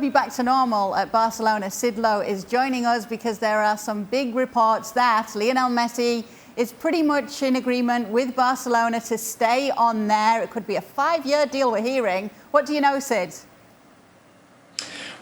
Be back to normal at Barcelona. Sid Lowe is joining us because there are some big reports that Lionel Messi is pretty much in agreement with Barcelona to stay on there. It could be a 5-year deal, we're hearing. What do you know, Sid?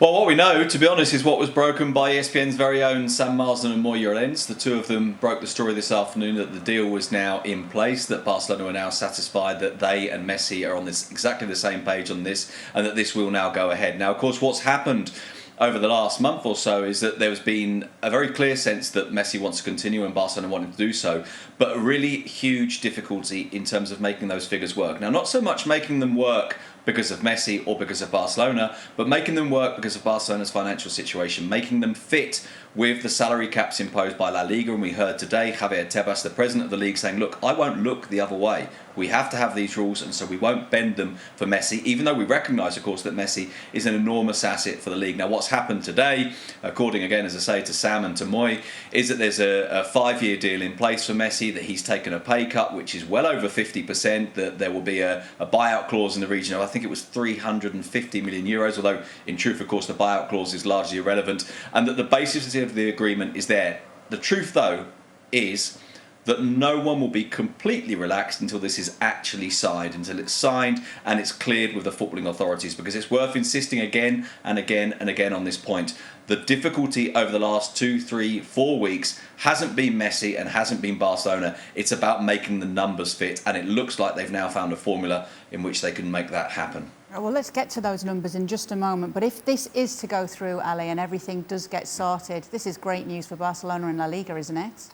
Well, what we know, to be honest, is what was broken by ESPN's very own Sam Marsden and Moreno. The two of them broke the story this afternoon that the deal was now in place, that Barcelona are now satisfied that they and Messi are on exactly the same page on this, and that this will now go ahead. Now, of course, what's happened over the last month or so is that there's been a very clear sense that Messi wants to continue and Barcelona wanting to do so, but a really huge difficulty in terms of making those figures work. Now, not so much making them work because of Messi or because of Barcelona, but making them work because of Barcelona's financial situation, making them fit with the salary caps imposed by La Liga. And we heard today Javier Tebas, the president of the league, saying, look, I won't look the other way. We have to have these rules, and so we won't bend them for Messi, even though we recognise, of course, that Messi is an enormous asset for the league. Now, what's happened today, according, again, as I say, to Sam and to Moy, is that there's a 5-year deal in place for Messi, that he's taken a pay cut, which is well over 50%, that there will be a buyout clause in the region of, I think it was 350 million euros, although in truth, of course, the buyout clause is largely irrelevant, and that the basis of the agreement is there. The truth, though, is that no one will be completely relaxed until this is actually signed, until it's signed and it's cleared with the footballing authorities, because it's worth insisting again and again and again on this point. The difficulty over the last 2, 3, 4 weeks hasn't been Messi and hasn't been Barcelona. It's about making the numbers fit, and it looks like they've now found a formula in which they can make that happen. Well, let's get to those numbers in just a moment. But if this is to go through, Ali, and everything does get sorted, this is great news for Barcelona and La Liga, isn't it?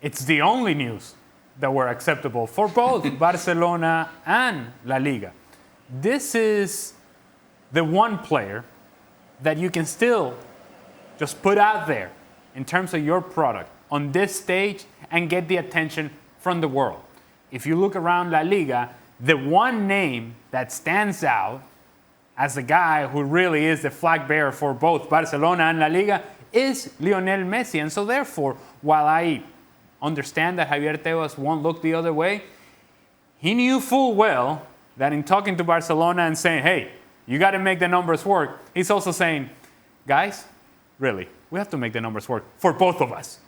It's the only news that were acceptable for both Barcelona and La Liga. This is the one player that you can still just put out there in terms of your product on this stage and get the attention from the world. If you look around La Liga, the one name that stands out as the guy who really is the flag bearer for both Barcelona and La Liga is Lionel Messi. And so therefore, while I understand that Javier Tebas won't look the other way, he knew full well that in talking to Barcelona and saying, hey, you got to make the numbers work, he's also saying, guys, really, we have to make the numbers work for both of us.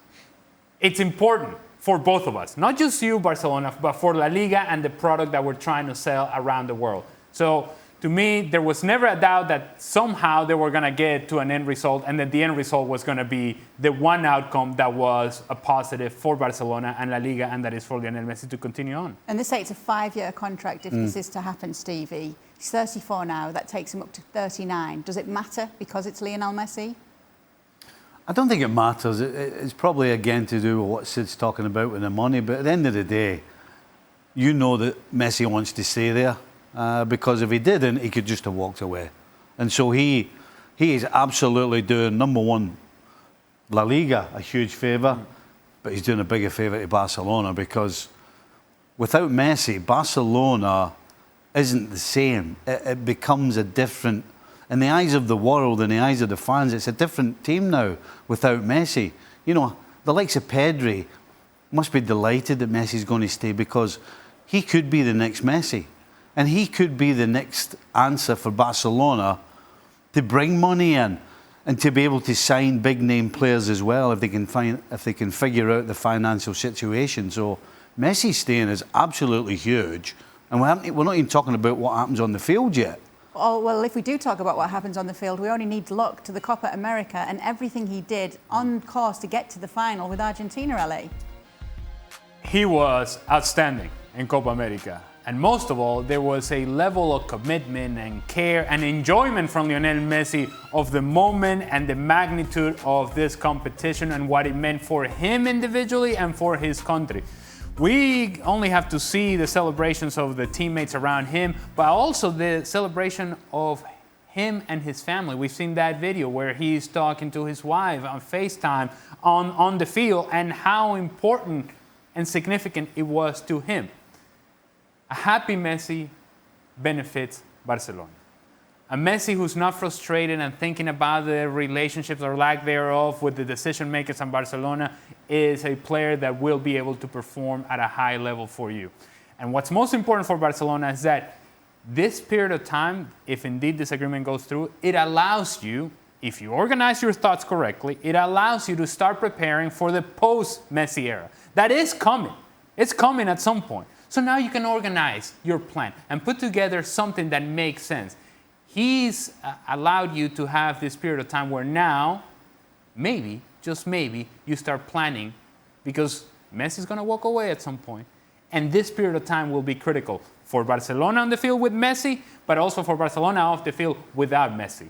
It's important for both of us, not just you, Barcelona, but for La Liga and the product that we're trying to sell around the world. So to me, there was never a doubt that somehow they were going to get to an end result, and that the end result was going to be the one outcome that was a positive for Barcelona and La Liga, and that is for Lionel Messi to continue on. And they say it's a 5-year contract if this is to happen, Stevie. He's 34 now. That takes him up to 39. Does it matter because it's Lionel Messi? I don't think it matters. It's probably, again, to do with what Sid's talking about with the money. But at the end of the day, you know that Messi wants to stay there. Because if he didn't, he could just have walked away. And so he is absolutely doing, number one, La Liga a huge favour, but he's doing a bigger favour to Barcelona, because without Messi, Barcelona isn't the same. It becomes a different, in the eyes of the world, in the eyes of the fans, it's a different team now without Messi. You know, the likes of Pedri must be delighted that Messi's going to stay, because he could be the next Messi. And he could be the next answer for Barcelona to bring money in and to be able to sign big name players as well if they can figure out the financial situation. So Messi staying is absolutely huge, and we're not even talking about what happens on the field yet. Oh, well, if we do talk about what happens on the field, we only need to look to the Copa America and everything he did on course to get to the final with Argentina, LA. He was outstanding in Copa America. And most of all, there was a level of commitment and care and enjoyment from Lionel Messi of the moment and the magnitude of this competition and what it meant for him individually and for his country. We only have to see the celebrations of the teammates around him, but also the celebration of him and his family. We've seen that video where he's talking to his wife on FaceTime on the field, and how important and significant it was to him. A happy Messi benefits Barcelona. A Messi who's not frustrated and thinking about the relationships or lack thereof with the decision makers in Barcelona is a player that will be able to perform at a high level for you. And what's most important for Barcelona is that this period of time, if indeed this agreement goes through, it allows you, if you organize your thoughts correctly, it allows you to start preparing for the post-Messi era. That is coming. It's coming at some point. So now you can organize your plan and put together something that makes sense. He's allowed you to have this period of time where now, maybe, just maybe, you start planning, because Messi's going to walk away at some point. And this period of time will be critical for Barcelona on the field with Messi, but also for Barcelona off the field without Messi.